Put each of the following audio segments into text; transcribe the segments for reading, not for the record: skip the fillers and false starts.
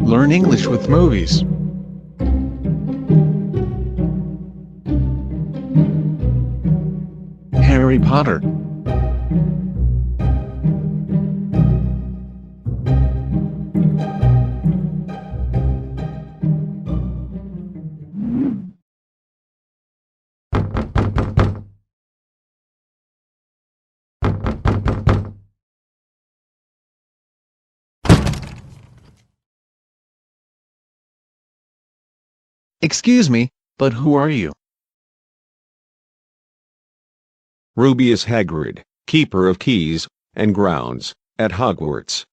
Learn English with movies. Harry Potter. Excuse me, but who are you? Rubeus Hagrid, keeper of keys and grounds at Hogwarts.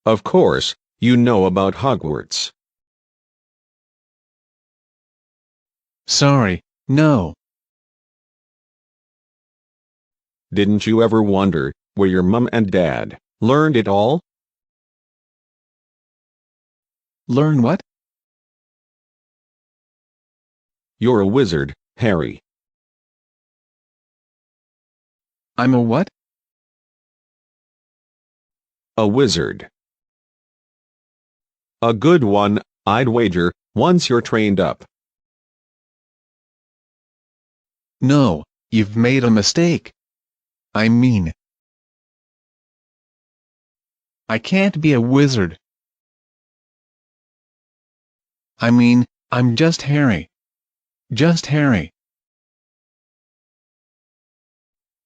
Of course, you know about Hogwarts. Sorry, no. Didn't you ever wonder where your mum and dad learned it all? Learn what? You're a wizard, Harry. I'm a what? A wizard. A good one, I'd wager, once you're trained up. No, you've made a mistake. I mean, I can't be a wizard. I mean, I'm just Harry. Just Harry.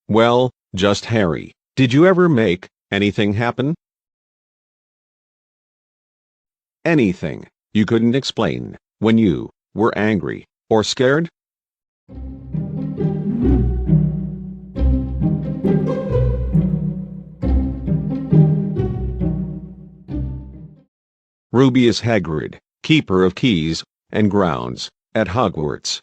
Well, just Harry. Did you ever make anything happen? Anything you couldn't explain when you were angry or scared? Rubeus Hagrid, keeper of keys and grounds at Hogwarts.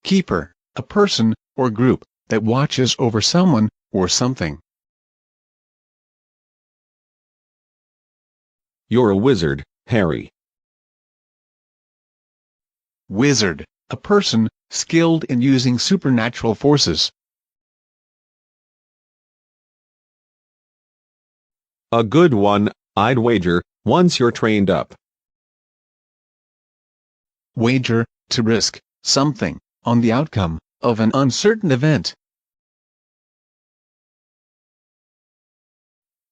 Keeper, a person or group that watches over someone or something. You're a wizard, Harry. Wizard, a person skilled in using supernatural forces. A good one, I'd wager, once you're trained up. Wager, to risk something on the outcome of an uncertain event.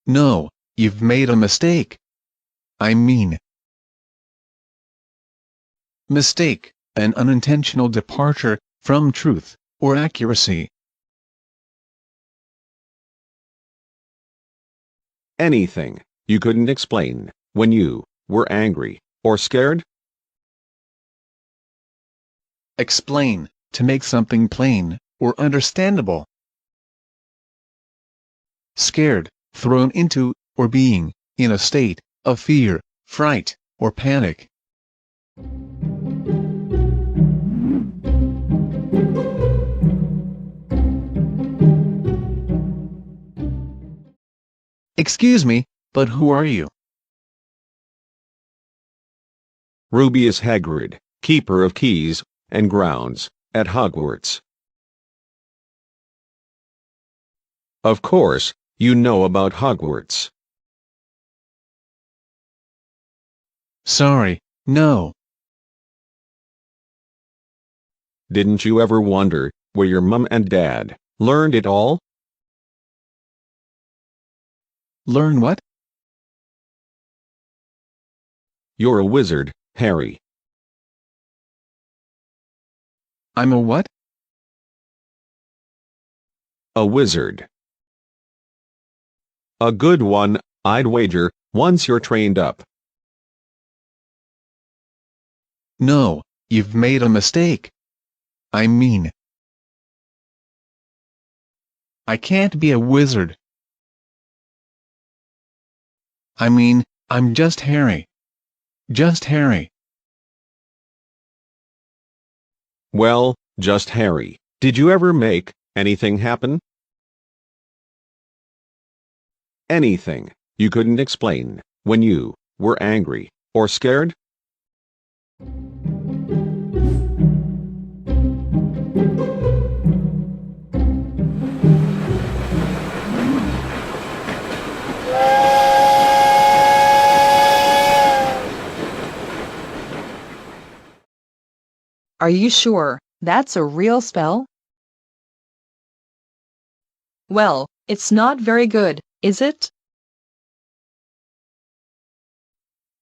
No, you've made a mistake. I mean, mistake, an unintentional departure from truth or accuracy. Anything you couldn't explain when you were angry or scared? Explain, to make something plain or understandable. Scared, thrown into or being in a state of fear, fright, or panic. Excuse me, but who are you? Rubeus Hagrid, keeper of keys and grounds at Hogwarts. Of course, you know about Hogwarts. Sorry, no. Didn't you ever wonder where your mum and dad learned it all? Learn what? You're a wizard, Harry. I'm a what? A wizard. A good one, I'd wager, once you're trained up. No, you've made a mistake. I mean, I can't be a wizard. I mean, I'm just Harry. Just Harry. Well, just Harry. Did you ever make anything happen? Anything you couldn't explain when you were angry or scared? Are you sure that's a real spell? Well, it's not very good, is it?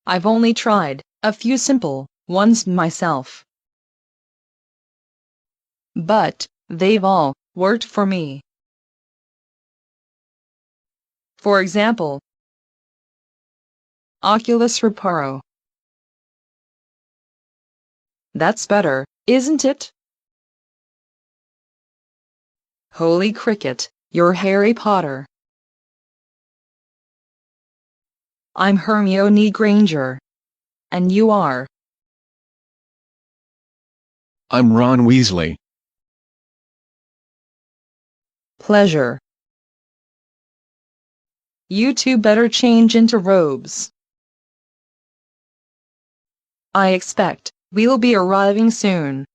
I've only tried a few simple ones myself, but they've all worked for me. For example, Oculus Reparo. That's better, isn't it? Holy cricket, you're Harry Potter. I'm Hermione Granger. And you are? I'm Ron Weasley. Pleasure. You two better change into robes. I expect we'll be arriving soon.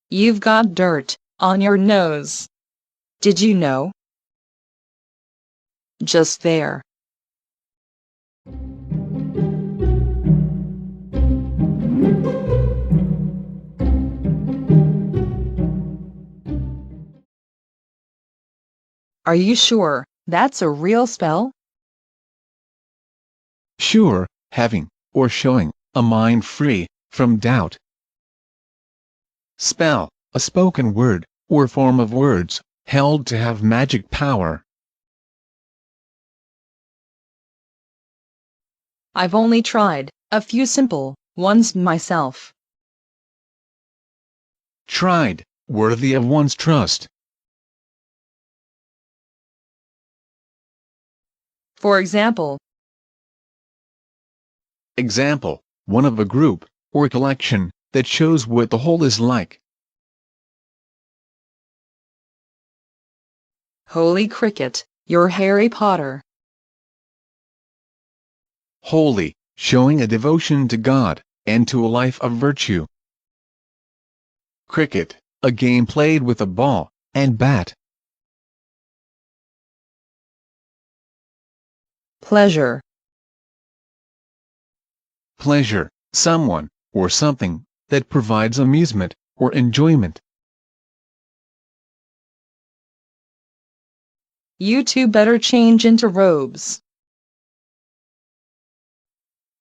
You've got dirt on your nose. Did you know? Just there. Are you sure that's a real spell? Sure, having, or showing, a mind free from doubt. Spell, a spoken word, or form of words, held to have magic power. I've only tried a few simple ones myself. Tried, worthy of one's trust. For example, Example, one of a group, or collection, that shows what the whole is like. Holy cricket, you're Harry Potter. Holy, showing a devotion to God, and to a life of virtue. Cricket, a game played with a ball and bat. Pleasure. Pleasure, someone, or something, that provides amusement, or enjoyment. You two better change into robes.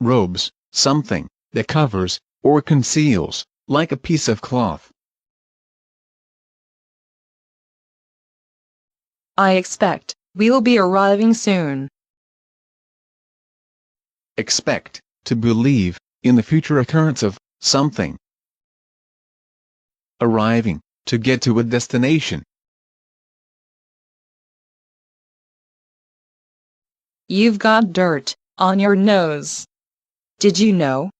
Robes, something, that covers, or conceals, like a piece of cloth. I expect we'll be arriving soon. Expect, to believe, in the future occurrence of, something. Arriving, to get to a destination. You've got dirt on your nose. Did you know?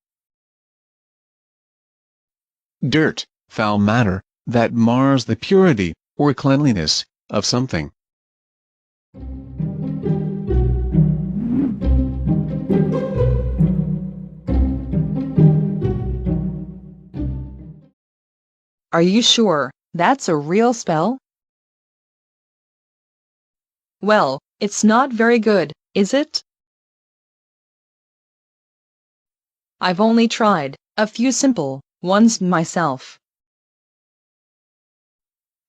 Dirt, foul matter, that mars the purity, or cleanliness, of something. Are you sure that's a real spell? Well, it's not very good, is it? I've only tried a few simple ones myself,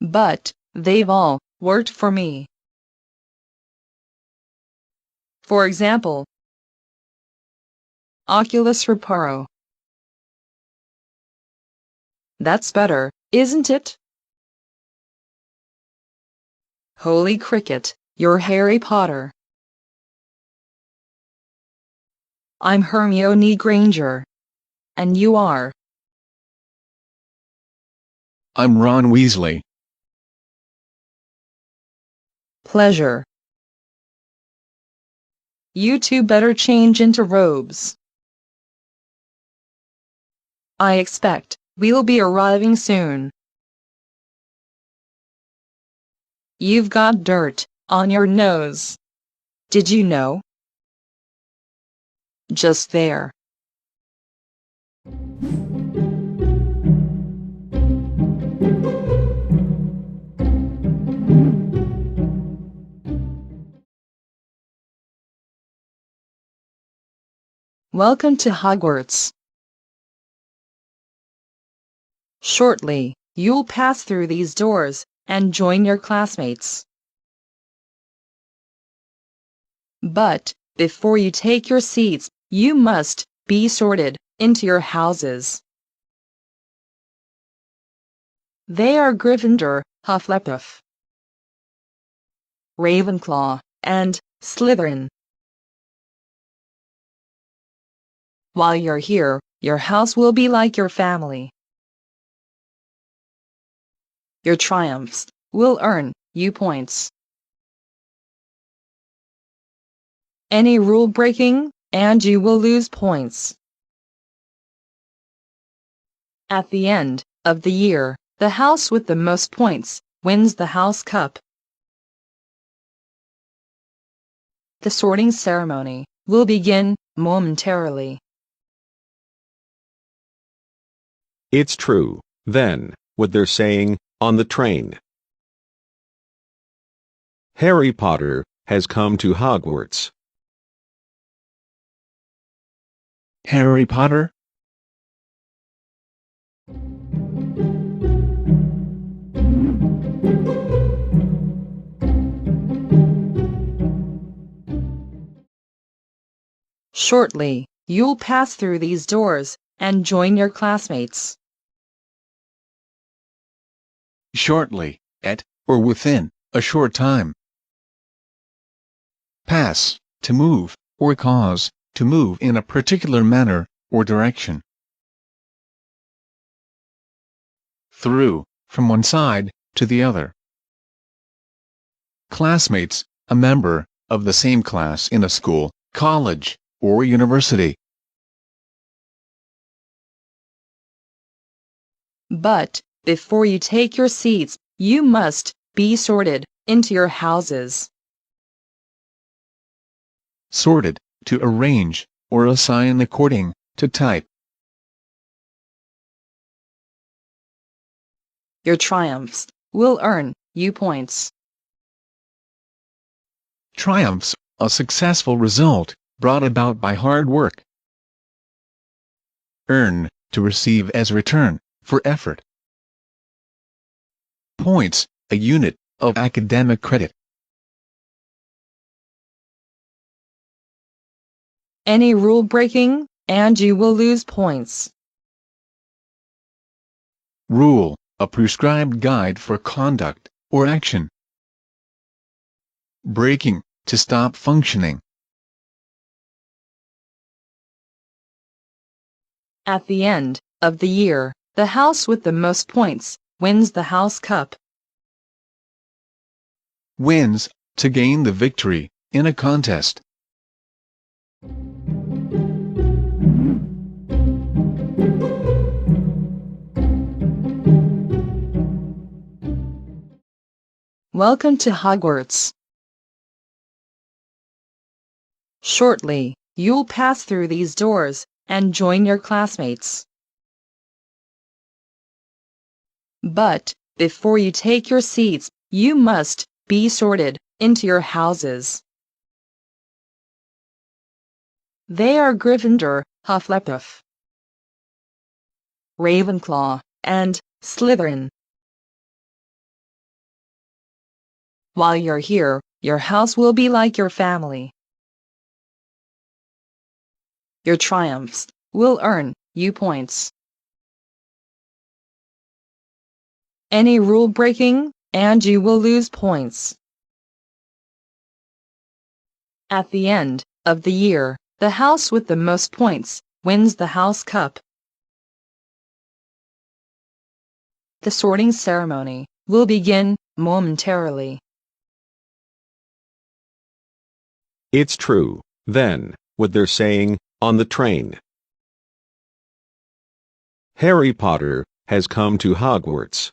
but they've all worked for me. For example, Oculus Reparo. That's better, isn't it? Holy cricket, you're Harry Potter. I'm Hermione Granger. And you are? I'm Ron Weasley. Pleasure. You two better change into robes. I expect we'll be arriving soon. You've got dirt on your nose. Did you know? Just there. Welcome to Hogwarts. Shortly, you'll pass through these doors and join your classmates. But, before you take your seats, you must be sorted into your houses. They are Gryffindor, Hufflepuff, Ravenclaw, and Slytherin. While you're here, your house will be like your family. Your triumphs will earn you points. Any rule breaking, and you will lose points. At the end of the year, the house with the most points wins the house cup. The sorting ceremony will begin momentarily. It's true, then, what they're saying on the train. Harry Potter has come to Hogwarts. Harry Potter? Shortly, you'll pass through these doors and join your classmates. Shortly, at, or within, a short time. Pass, to move, or cause, to move in a particular manner or direction. Through, from one side to the other. Classmates, a member of the same class in a school, college, or university. But, before you take your seats, you must be sorted into your houses. Sorted, to arrange, or assign according to type. Your triumphs will earn you points. Triumphs, a successful result, brought about by hard work. Earn, to receive as return, for effort. Points, a unit of academic credit. Any rule breaking, and you will lose points. Rule, a prescribed guide for conduct or action. Breaking, to stop functioning. At the end of the year, the house with the most points wins the house cup. Wins, to gain the victory in a contest. Welcome to Hogwarts. Shortly, you'll pass through these doors and join your classmates. But, before you take your seats, you must be sorted into your houses. They are Gryffindor, Hufflepuff, Ravenclaw, and Slytherin. While you're here, your house will be like your family. Your triumphs will earn you points. Any rule breaking, and you will lose points. At the end of the year, the house with the most points wins the house cup. The sorting ceremony will begin momentarily. It's true, then, what they're saying on the train. Harry Potter has come to Hogwarts.